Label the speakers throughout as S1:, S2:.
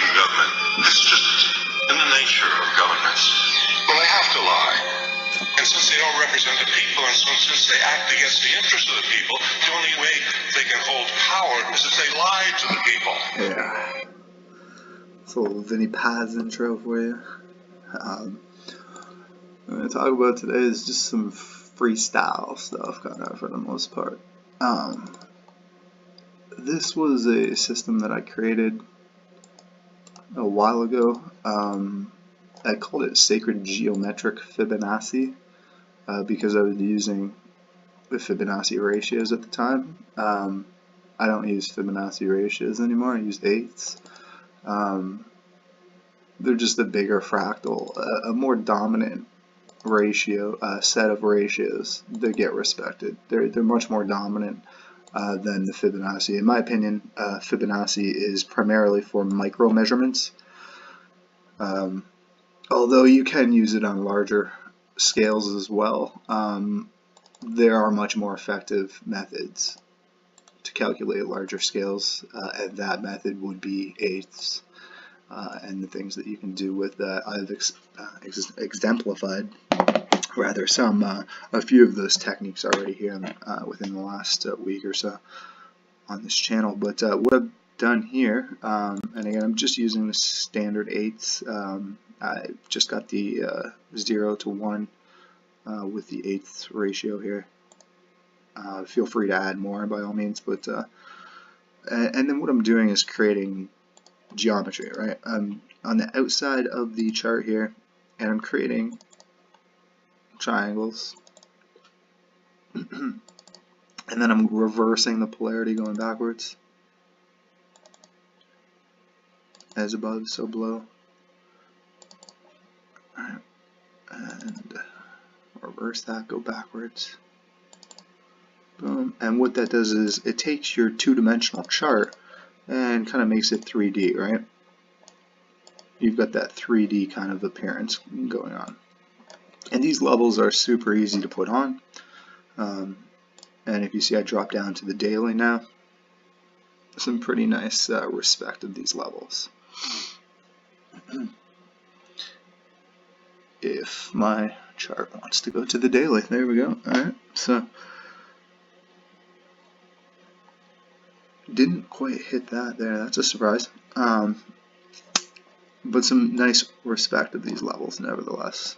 S1: in government. It's just in the nature of governments. Well, they have to lie. And since they don't represent the people, and since they act against the interests of the people, the only way they can hold power is if they lie to the people.
S2: Yeah. It's a little Vinnie Paz intro for you. What I'm going to talk about today is just some freestyle stuff, kind of, for the most part. This was a system that I created a while ago. I called it Sacred Geometric Fibonacci because I was using the Fibonacci ratios at the time. I don't use Fibonacci ratios anymore, I use eighths. They're just a bigger fractal, a more dominant ratio, set of ratios that get respected. They're much more dominant than the Fibonacci. In my opinion, Fibonacci is primarily for micro measurements, although you can use it on larger scales as well. There are much more effective methods to calculate larger scales, and that method would be eighths. And the things that you can do with that, I've exemplified rather a few of those techniques already here within the last week or so on this channel. But what I've done here, and again, I'm just using the standard eighths. I just got the 0 to 1 with the eighths ratio here. Feel free to add more by all means, but and then what I'm doing is creating geometry, right? I'm on the outside of the chart here, and I'm creating triangles, and then I'm reversing the polarity going backwards, as above so below. Alright, and reverse that, go backwards. Boom. And what that does is it takes your two-dimensional chart and kind of makes it 3D, right? You've got that 3D kind of appearance going on. And these levels are super easy to put on. And if you see, I drop down to the daily now. Some pretty nice respect of these levels. If my chart wants to go to the daily, there we go. Alright, so didn't quite hit that there, that's a surprise. But some nice respect of these levels nevertheless.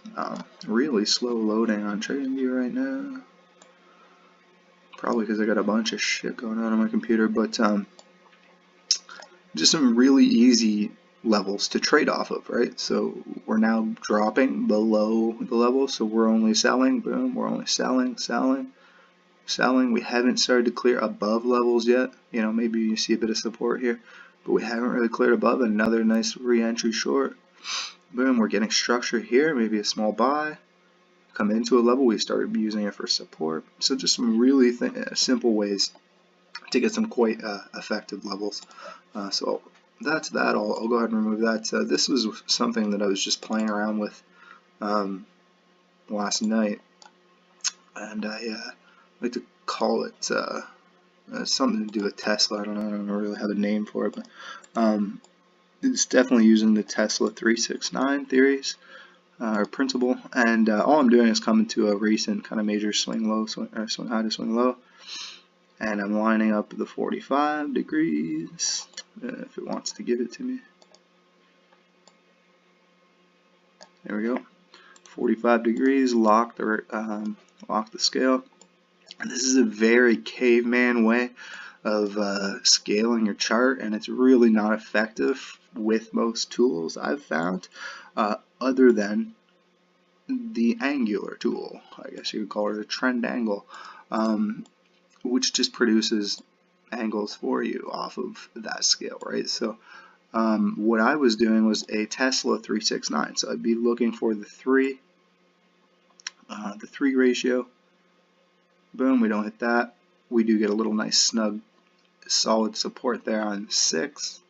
S2: Really slow loading on TradingView right now. Probably because I got a bunch of shit going on my computer, but just some really easy levels to trade off of, right? So we're now dropping below the level, so we're only selling, boom, we're only selling. We haven't started to clear above levels yet. You know, maybe you see a bit of support here, but we haven't really cleared above. Another nice re-entry short. Boom, we're getting structure here, maybe a small buy. Come into a level, we started using it for support. So just some really simple ways to get some quite effective levels. So that's that. I'll go ahead and remove that. This was something that I was just playing around with last night, and I like to call it something to do with Tesla. I don't really have a name for it, but it's definitely using the Tesla 369 theories or principle. And all I'm doing is coming to a recent kind of major swing low, swing high to swing low, and I'm lining up the 45 degrees if it wants to give it to me. There we go. 45 degrees, lock the scale. And this is a very caveman way of scaling your chart, and it's really not effective with most tools I've found, other than the angular tool. I guess you could call it a trend angle, which just produces angles for you off of that scale, right? So what I was doing was a Tesla 369, so I'd be looking for the 3 ratio. Boom, we don't hit that. We do get a little nice snug solid support there on 6,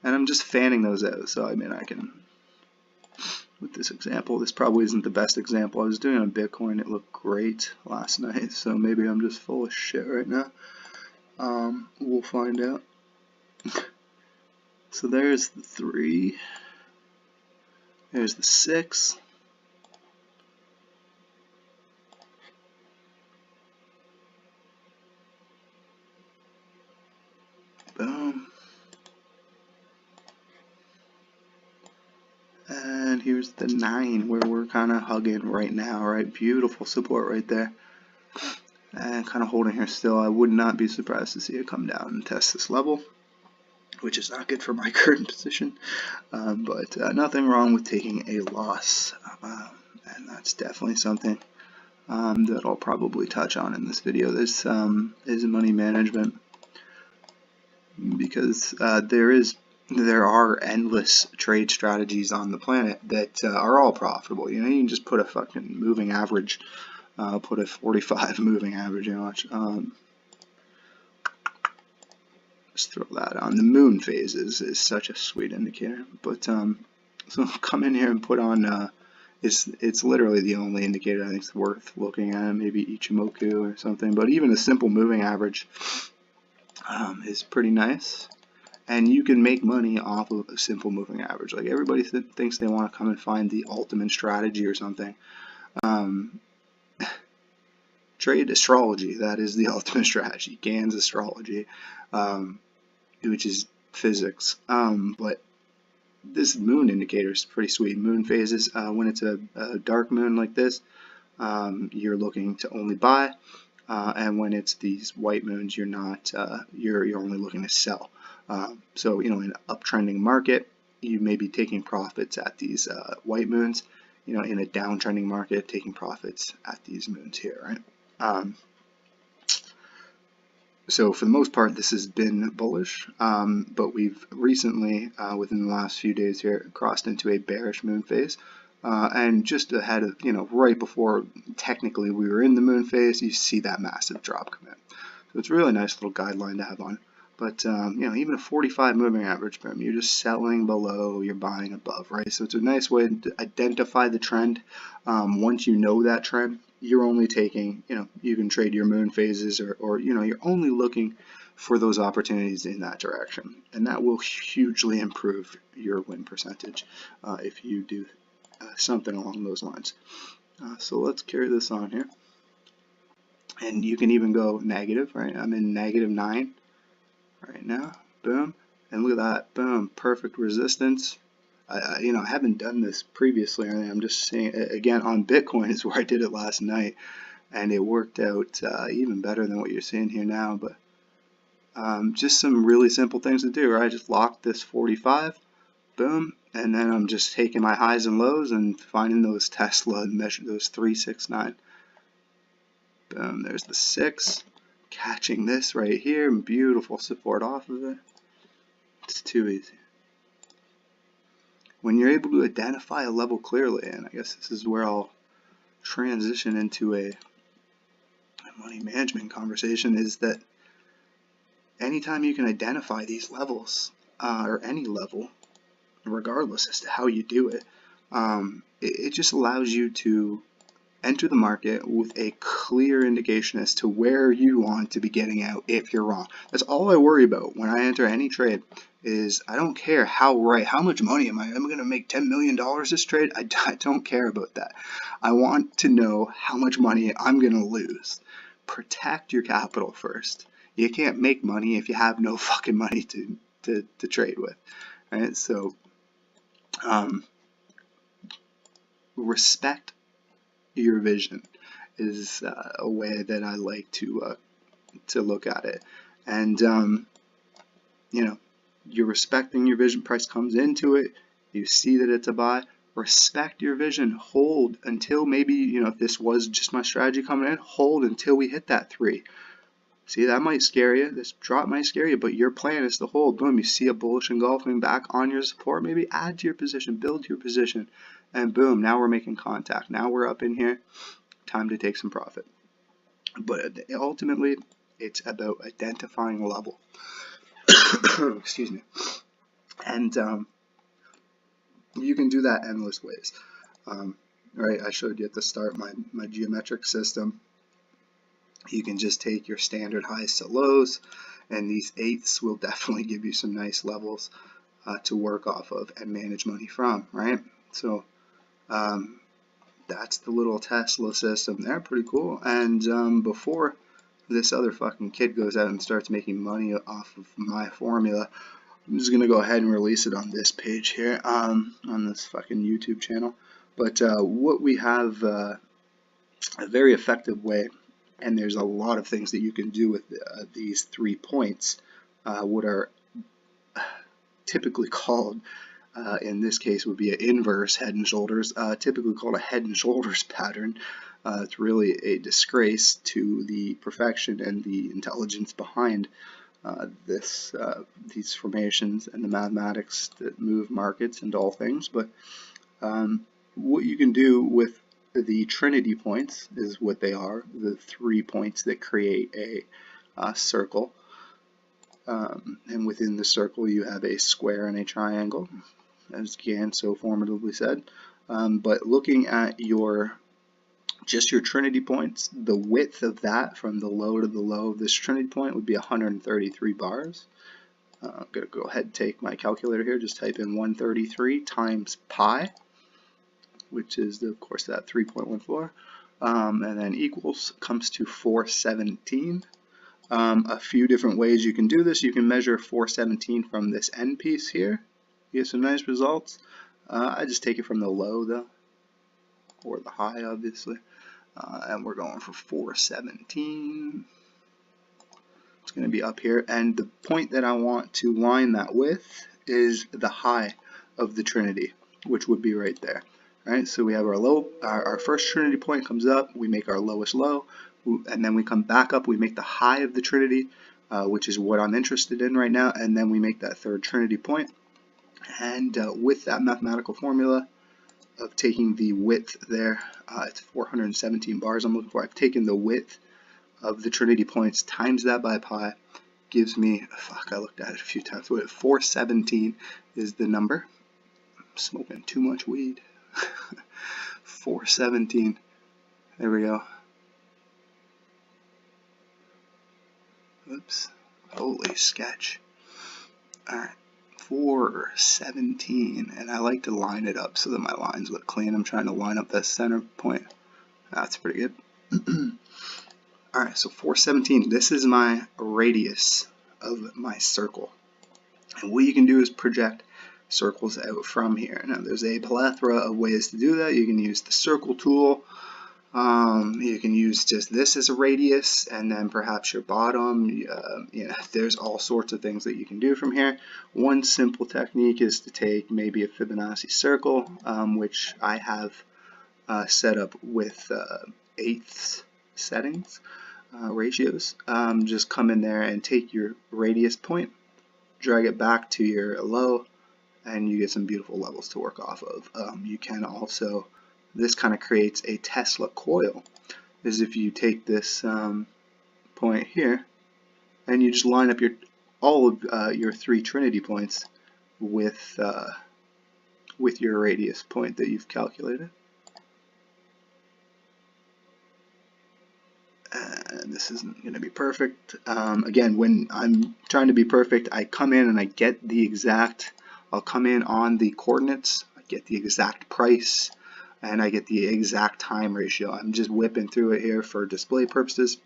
S2: and I'm just fanning those out. So I mean, I can, with this example, this probably isn't the best example. I was doing on Bitcoin, it looked great last night, so maybe I'm just full of shit right now. We'll find out. So there's the 3, there's the 6, boom, and here's the 9 where we're kind of hugging right now, right? Beautiful support right there, and kind of holding here still. I would not be surprised to see it come down and test this level, which is not good for my current position, but nothing wrong with taking a loss, and that's definitely something that I'll probably touch on in this video. This is money management, because there are endless trade strategies on the planet that are all profitable. You know, you can just put a fucking moving average, put a 45 moving average, you know, just throw that on. The moon phases is such a sweet indicator, but so come in here and put on it's literally the only indicator I think is worth looking at, maybe Ichimoku or something, but even a simple moving average is pretty nice, and you can make money off of a simple moving average. Like, everybody thinks they want to come and find the ultimate strategy or something. Trade astrology, that is the ultimate strategy. Gann's astrology, which is physics, but this moon indicator is pretty sweet. Moon phases, when it's a dark moon like this, you're looking to only buy, and when it's these white moons, you're not. You're only looking to sell. So, you know, in an uptrending market, you may be taking profits at these white moons. You know, in a downtrending market, taking profits at these moons here, right? So for the most part, this has been bullish, but we've recently, within the last few days here, crossed into a bearish moon phase. And just ahead of, you know, right before technically we were in the moon phase, you see that massive drop come in. So it's a really nice little guideline to have on. But, you know, even a 45 moving average, boom, you're just selling below, you're buying above, right? So it's a nice way to identify the trend. Once you know that trend, you're only taking, you know, you can trade your moon phases, or you know, you're only looking for those opportunities in that direction. And that will hugely improve your win percentage if you do something along those lines. So let's carry this on here. And you can even go negative, right? I'm in -9 right now. Boom. And look at that. Boom. Perfect resistance. You know, I haven't done this previously. I'm just saying, again, on Bitcoin is where I did it last night, and it worked out even better than what you're seeing here now. But just some really simple things to do, right? Just lock this 45, boom, and then I'm just taking my highs and lows and finding those Tesla and measure those 3, 6, 9. Boom. There's the 6. Catching this right here, beautiful support off of it. It's too easy. When you're able to identify a level clearly, and I guess this is where I'll transition into a money management conversation, is that anytime you can identify these levels, or any level, regardless as to how you do it, it just allows you to enter the market with a clear indication as to where you want to be getting out if you're wrong. That's all I worry about when I enter any trade. Is I don't care how much money am I going to make $10 million this trade. I don't care about that. I want to know how much money I'm going to lose. Protect your capital first. You can't make money if you have no fucking money to trade with, right? So respect your vision is a way that I like to look at it. And you know, you're respecting your vision. Price comes into it, you see that it's a buy, respect your vision, hold until maybe, you know, if this was just my strategy coming in, hold until we hit that 3. See, that might scare you, this drop might scare you, but your plan is to hold. Boom, you see a bullish engulfing back on your support, maybe add to your position, build your position, and boom, now we're making contact. Now we're up in here, time to take some profit. But ultimately, it's about identifying a level. Excuse me. And you can do that endless ways. Right, I showed you at the start my geometric system. You can just take your standard highs to lows, and these 8ths will definitely give you some nice levels. to work off of and manage money from, right? So that's the little Tesla system there, pretty cool. And before this other fucking kid goes out and starts making money off of my formula, I'm just gonna go ahead and release it on this page here, on this fucking YouTube channel. But what we have, a very effective way, and there's a lot of things that you can do with these 3 points, what are typically called, in this case would be an inverse head and shoulders, typically called a head and shoulders pattern. It's really a disgrace to the perfection and the intelligence behind these formations and the mathematics that move markets and all things. But what you can do with the Trinity points is what they are, the 3 points that create a circle. And within the circle you have a square and a triangle, as Gann so formidably said. But looking at just your Trinity points, the width of that from the low to the low of this Trinity point would be 133 bars. I'm going to go ahead and take my calculator here, just type in 133 times pi, which is, of course, that 3.14, and then equals comes to 417. A few different ways you can do this. You can measure 417 from this end piece here. You get some nice results. I just take it from the low, though, or the high, obviously. And we're going for 417. It's going to be up here. And the point that I want to line that with is the high of the Trinity, which would be right there. Right? So we have our low, our first Trinity point comes up, we make our lowest low, and then we come back up, we make the high of the Trinity, which is what I'm interested in right now, and then we make that third Trinity point. And with that mathematical formula of taking the width there, it's 417 bars I'm looking for. I've taken the width of the Trinity points, times that by pi, gives me, fuck, I looked at it a few times, 417 is the number. I'm smoking too much weed. 417, there we go. Oops, holy sketch. Alright, 417, and I like to line it up so that my lines look clean. I'm trying to line up that center point. That's pretty good. Alright, so 417, this is my radius of my circle. And what you can do is project circles out from here. Now there's a plethora of ways to do that. You can use the circle tool. You can use just this as a radius, and then perhaps your bottom. There's all sorts of things that you can do from here. One simple technique is to take maybe a Fibonacci circle, which I have set up with eighths settings, ratios. Just come in there and take your radius point, drag it back to your low, and you get some beautiful levels to work off of. You can also, this kind of creates a Tesla coil, is if you take this point here and you just line up all of your 3 Trinity points with your radius point that you've calculated. And this isn't going to be perfect. Again, when I'm trying to be perfect, I come in and I get the exact, I'll come in on the coordinates, I get the exact price, and I get the exact time ratio. I'm just whipping through it here for display purposes,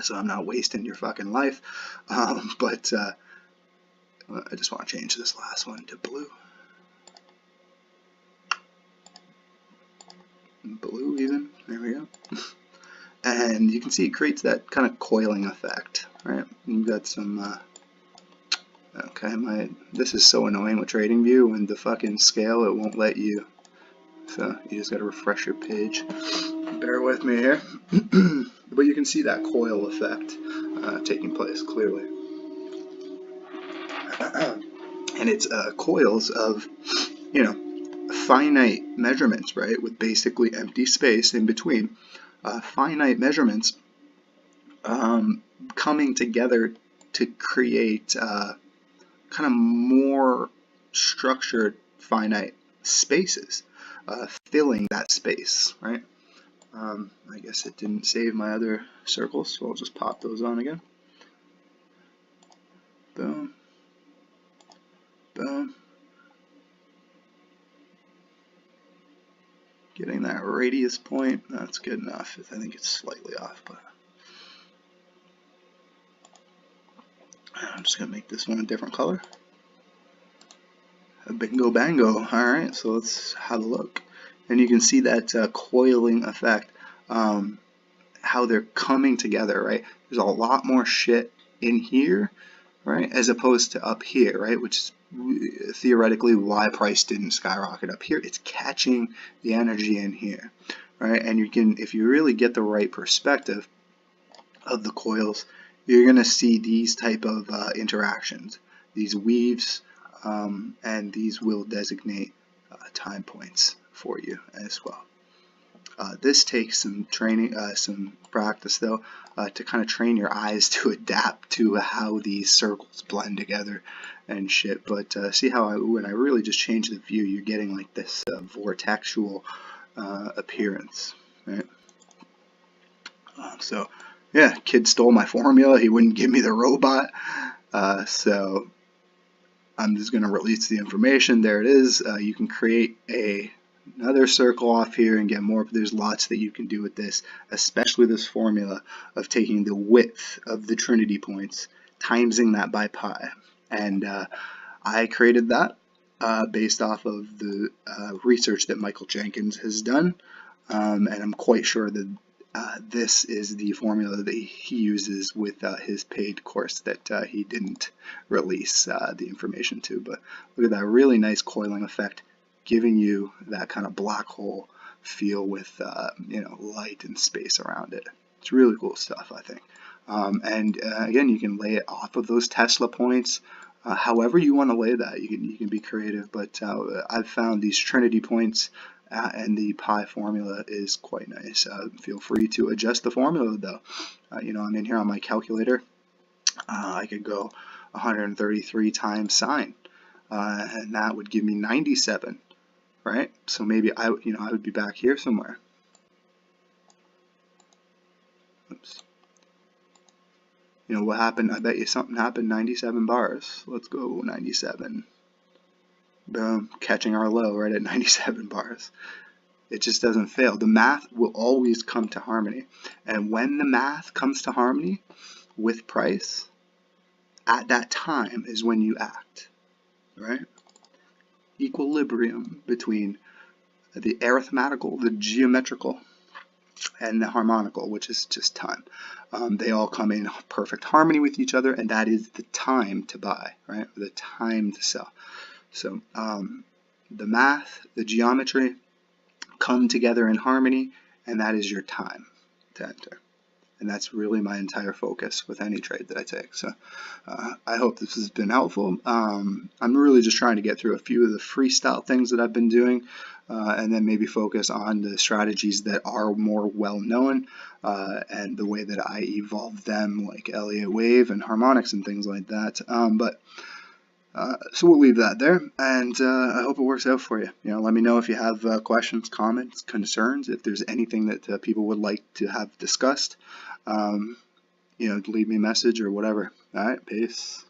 S2: so I'm not wasting your fucking life. But I just want to change this last one to blue. Blue even, there we go. And you can see it creates that kind of coiling effect, right? You've got some, okay, this is so annoying with TradingView. When the fucking scale, it won't let you, so you just got to refresh your page. Bear with me here. But you can see that coil effect taking place clearly. And it's coils of, finite measurements, right, with basically empty space in between. Finite measurements coming together to create kind of more structured finite spaces, filling that space, right? I guess it didn't save my other circles, so I'll just pop those on again. Boom, boom, Getting that radius point, that's good enough. I think it's slightly off, but I'm just going to make this one a different color. A bingo bango. Alright, so let's have a look. And you can see that coiling effect, how they're coming together, right? There's a lot more shit in here, right, as opposed to up here, right, which is theoretically why price didn't skyrocket up here. It's catching the energy in here, right? And you can, if you really get the right perspective of the coils, you're going to see these type of interactions, these weaves, and these will designate time points for you as well. This takes some training, some practice though, to kind of train your eyes to adapt to how these circles blend together and shit. But see how when I really just change the view, you're getting like this vortexual appearance, right? So yeah, kid stole my formula. He wouldn't give me the robot, so I'm just going to release the information. There it is. You can create another circle off here and get more. There's lots that you can do with this, especially this formula of taking the width of the trinity points, timesing that by pi. And I created that based off of the research that Michael Jenkins has done. And I'm quite sure that this is the formula that he uses with his paid course that he didn't release the information to. But look at that really nice coiling effect, giving you that kind of black hole feel with you know, light and space around it. It's really cool stuff, I think. And again, you can lay it off of those Tesla points. However you want to lay that, you can be creative. But I've found these trinity points and the pi formula is quite nice. Feel free to adjust the formula though. You know, I'm in here on my calculator. I could go 133 times sine, and that would give me 97, right? So maybe I would be back here somewhere. Oops. You know what happened? I bet you something happened. 97 bars. Let's go 97. Boom, catching our low right at 97 bars. It just doesn't fail. The math will always come to harmony. And when the math comes to harmony with price, at that time is when you act, right? Equilibrium between the arithmetical, the geometrical, and the harmonical, which is just time. They all come in perfect harmony with each other, and that is the time to buy, right? The time to sell. So the math, the geometry come together in harmony, and that is your time to enter. And that's really my entire focus with any trade that I take. So I hope this has been helpful. I'm really just trying to get through a few of the freestyle things that I've been doing, and then maybe focus on the strategies that are more well known and the way that I evolve them, like Elliott Wave and harmonics and things like that. So we'll leave that there, and I hope it works out for you. You know, let me know if you have questions, comments, concerns, if there's anything that people would like to have discussed. You know, leave me a message or whatever. All right, peace.